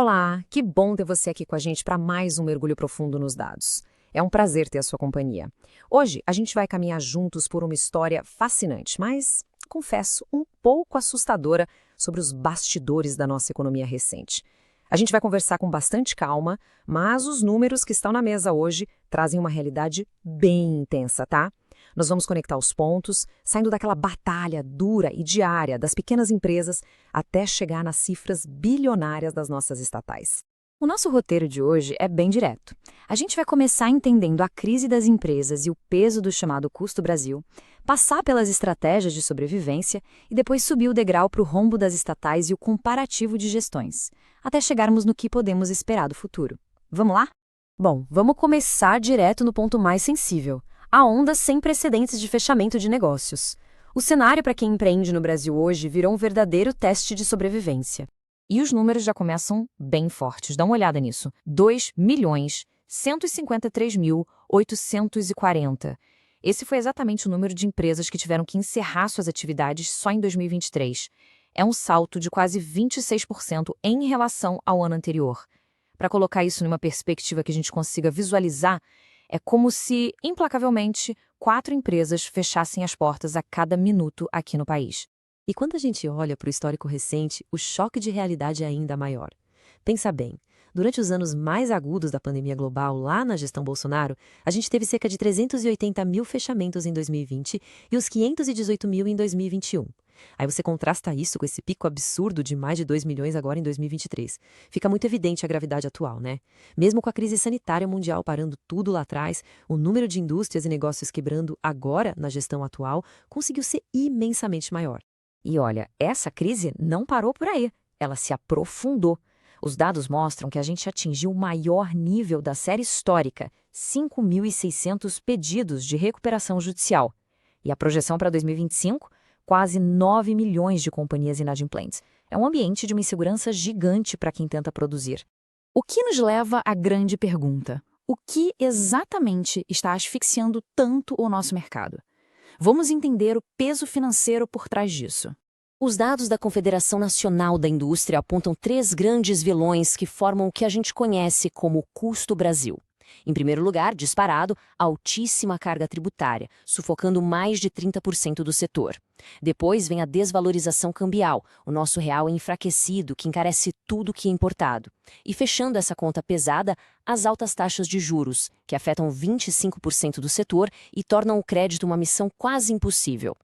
Olá, que bom ter você aqui com a gente para mais um mergulho profundo nos dados. É um prazer ter a sua companhia. Hoje a gente vai caminhar juntos por uma história fascinante, mas, confesso, um pouco assustadora sobre os bastidores da nossa economia recente. A gente vai conversar com bastante calma, mas os números que estão na mesa hoje trazem uma realidade bem intensa, tá? Nós vamos conectar os pontos, saindo daquela batalha dura e diária das pequenas empresas até chegar nas cifras bilionárias das nossas estatais. O nosso roteiro de hoje é bem direto. A gente vai começar entendendo a crise das empresas e o peso do chamado custo Brasil, passar pelas estratégias de sobrevivência e depois subir o degrau para o rombo das estatais e o comparativo de gestões, até chegarmos no que podemos esperar do futuro. Vamos lá? Bom, vamos começar direto no ponto mais sensível. A onda sem precedentes de fechamento de negócios. O cenário para quem empreende no Brasil hoje virou um verdadeiro teste de sobrevivência. E os números já começam bem fortes. Dá uma olhada nisso. 2.153.840. Esse foi exatamente o número de empresas que tiveram que encerrar suas atividades só em 2023. É um salto de quase 26% em relação ao ano anterior. Para colocar isso numa perspectiva que a gente consiga visualizar, é como se, implacavelmente, 4 empresas fechassem as portas a cada minuto aqui no país. E quando a gente olha para o histórico recente, o choque de realidade é ainda maior. Pensa bem, durante os anos mais agudos da pandemia global, lá na gestão Bolsonaro, a gente teve cerca de 380 mil fechamentos em 2020 e os 518 mil em 2021. Aí você contrasta isso com esse pico absurdo de mais de 2 milhões agora em 2023. Fica muito evidente a gravidade atual, né? Mesmo com a crise sanitária mundial parando tudo lá atrás, o número de indústrias e negócios quebrando agora, na gestão atual, conseguiu ser imensamente maior. E olha, essa crise não parou por aí, ela se aprofundou. Os dados mostram que a gente atingiu o maior nível da série histórica, 5.600 pedidos de recuperação judicial. E a projeção para 2025? Quase 9 milhões de companhias inadimplentes. É um ambiente de uma insegurança gigante para quem tenta produzir. O que nos leva à grande pergunta: o que exatamente está asfixiando tanto o nosso mercado? Vamos entender o peso financeiro por trás disso. Os dados da Confederação Nacional da Indústria apontam 3 grandes vilões que formam o que a gente conhece como custo Brasil. Em primeiro lugar, disparado, altíssima carga tributária, sufocando mais de 30% do setor. Depois vem a desvalorização cambial, o nosso real enfraquecido, que encarece tudo que é importado. E fechando essa conta pesada, as altas taxas de juros, que afetam 25% do setor e tornam o crédito uma missão quase impossível.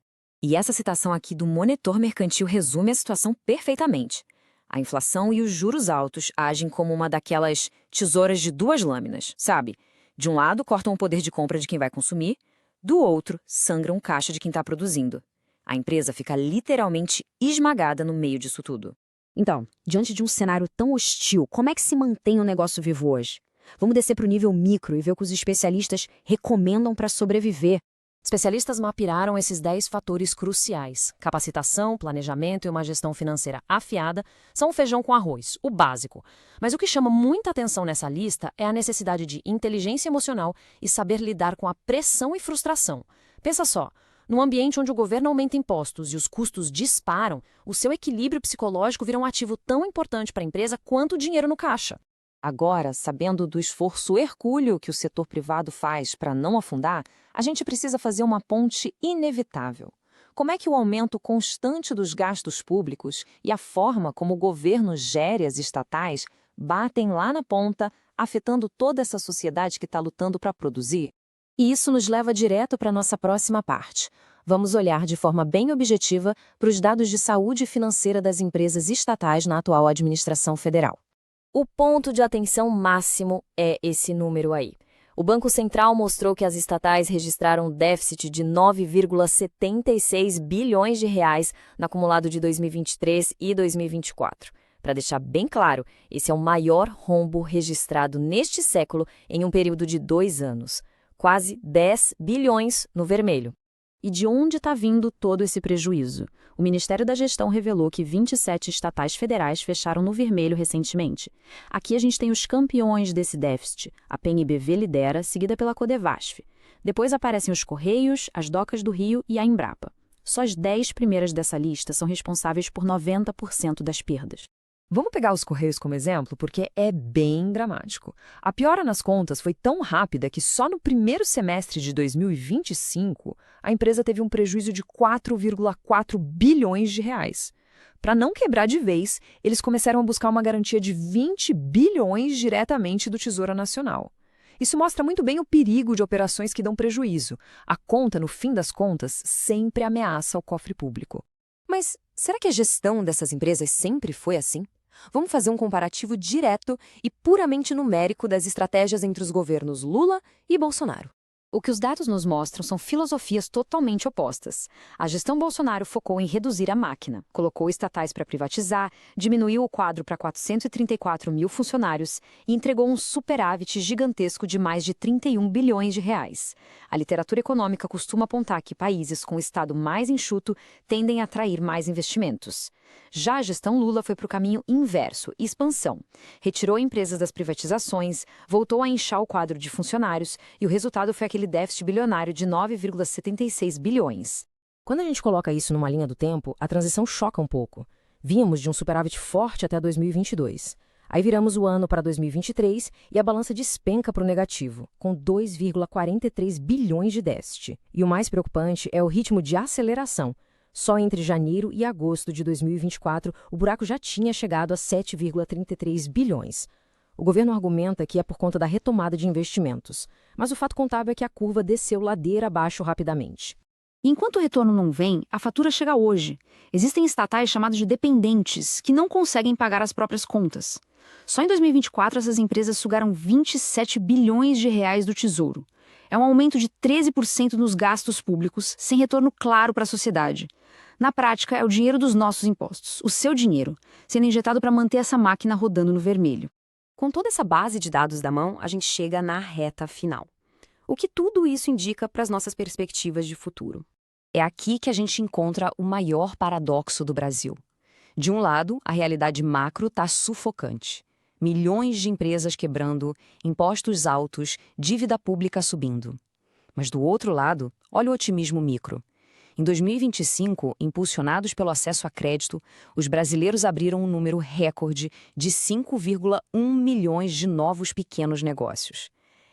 E essa citação aqui do Monitor Mercantil resume a situação perfeitamente. A inflação e os juros altos agem como uma daquelas tesouras de 2 lâminas, sabe? De um lado, cortam o poder de compra de quem vai consumir, do outro, sangram o caixa de quem está produzindo. A empresa fica literalmente esmagada no meio disso tudo. Então, diante de um cenário tão hostil, como é que se mantém o negócio vivo hoje? Vamos descer para o nível micro e ver o que os especialistas recomendam para sobreviver. Especialistas mapearam esses 10 fatores cruciais. Capacitação, planejamento e uma gestão financeira afiada são o feijão com arroz, o básico. Mas o que chama muita atenção nessa lista é a necessidade de inteligência emocional e saber lidar com a pressão e frustração. Pensa só, num ambiente onde o governo aumenta impostos e os custos disparam, o seu equilíbrio psicológico vira um ativo tão importante para a empresa quanto o dinheiro no caixa. Agora, sabendo do esforço hercúleo que o setor privado faz para não afundar, a gente precisa fazer uma ponte inevitável. Como é que o aumento constante dos gastos públicos e a forma como o governo gere as estatais batem lá na ponta, afetando toda essa sociedade que está lutando para produzir? E isso nos leva direto para a nossa próxima parte. Vamos olhar de forma bem objetiva para os dados de saúde financeira das empresas estatais na atual administração federal. O ponto de atenção máximo é esse número aí. O Banco Central mostrou que as estatais registraram um déficit de 9,76 bilhões de reais no acumulado de 2023 e 2024. Para deixar bem claro, esse é o maior rombo registrado neste século em um período de 2 anos. Quase 10 bilhões no vermelho. E de onde está vindo todo esse prejuízo? O Ministério da Gestão revelou que 27 estatais federais fecharam no vermelho recentemente. Aqui a gente tem os campeões desse déficit. A PNBV lidera, seguida pela Codevasf. Depois aparecem os Correios, as Docas do Rio e a Embrapa. Só as 10 primeiras dessa lista são responsáveis por 90% das perdas. Vamos pegar os Correios como exemplo, porque é bem dramático. A piora nas contas foi tão rápida que só no primeiro semestre de 2025 a empresa teve um prejuízo de 4,4 bilhões de reais. Para não quebrar de vez, eles começaram a buscar uma garantia de 20 bilhões diretamente do Tesouro Nacional. Isso mostra muito bem o perigo de operações que dão prejuízo. A conta, no fim das contas, sempre ameaça o cofre público. Mas será que a gestão dessas empresas sempre foi assim? Vamos fazer um comparativo direto e puramente numérico das estratégias entre os governos Lula e Bolsonaro. O que os dados nos mostram são filosofias totalmente opostas. A gestão Bolsonaro focou em reduzir a máquina, colocou estatais para privatizar, diminuiu o quadro para 434 mil funcionários e entregou um superávit gigantesco de mais de 31 bilhões de reais. A literatura econômica costuma apontar que países com o Estado mais enxuto tendem a atrair mais investimentos. Já a gestão Lula foi para o caminho inverso, expansão. Retirou empresas das privatizações, voltou a inchar o quadro de funcionários e o resultado foi aquele déficit bilionário de 9,76 bilhões. Quando a gente coloca isso numa linha do tempo, a transição choca um pouco. Vínhamos de um superávit forte até 2022. Aí viramos o ano para 2023 e a balança despenca para o negativo, com 2,43 bilhões de déficit. E o mais preocupante é o ritmo de aceleração. Só entre janeiro e agosto de 2024, o buraco já tinha chegado a 7,33 bilhões. O governo argumenta que é por conta da retomada de investimentos, mas o fato contábil é que a curva desceu ladeira abaixo rapidamente. Enquanto o retorno não vem, a fatura chega hoje. Existem estatais chamadas de dependentes, que não conseguem pagar as próprias contas. Só em 2024, essas empresas sugaram 27 bilhões de reais do Tesouro. É um aumento de 13% nos gastos públicos, sem retorno claro para a sociedade. Na prática, é o dinheiro dos nossos impostos, o seu dinheiro, sendo injetado para manter essa máquina rodando no vermelho. Com toda essa base de dados da mão, a gente chega na reta final. O que tudo isso indica para as nossas perspectivas de futuro? É aqui que a gente encontra o maior paradoxo do Brasil. De um lado, a realidade macro está sufocante. Milhões de empresas quebrando, impostos altos, dívida pública subindo. Mas do outro lado, olha o otimismo micro. Em 2025, impulsionados pelo acesso a crédito, os brasileiros abriram um número recorde de 5,1 milhões de novos pequenos negócios.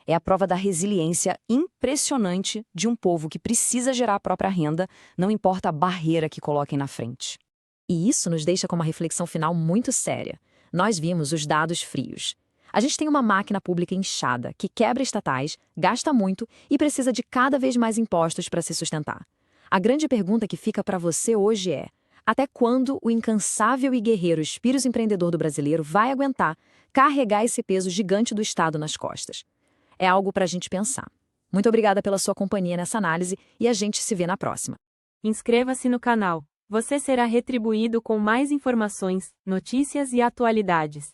É a prova da resiliência impressionante de um povo que precisa gerar a própria renda, não importa a barreira que coloquem na frente. E isso nos deixa com uma reflexão final muito séria. Nós vimos os dados frios. A gente tem uma máquina pública inchada, que quebra estatais, gasta muito e precisa de cada vez mais impostos para se sustentar. A grande pergunta que fica para você hoje é: até quando o incansável e guerreiro espírito empreendedor do brasileiro vai aguentar carregar esse peso gigante do Estado nas costas? É algo para a gente pensar. Muito obrigada pela sua companhia nessa análise e a gente se vê na próxima. Inscreva-se no canal. Você será retribuído com mais informações, notícias e atualidades.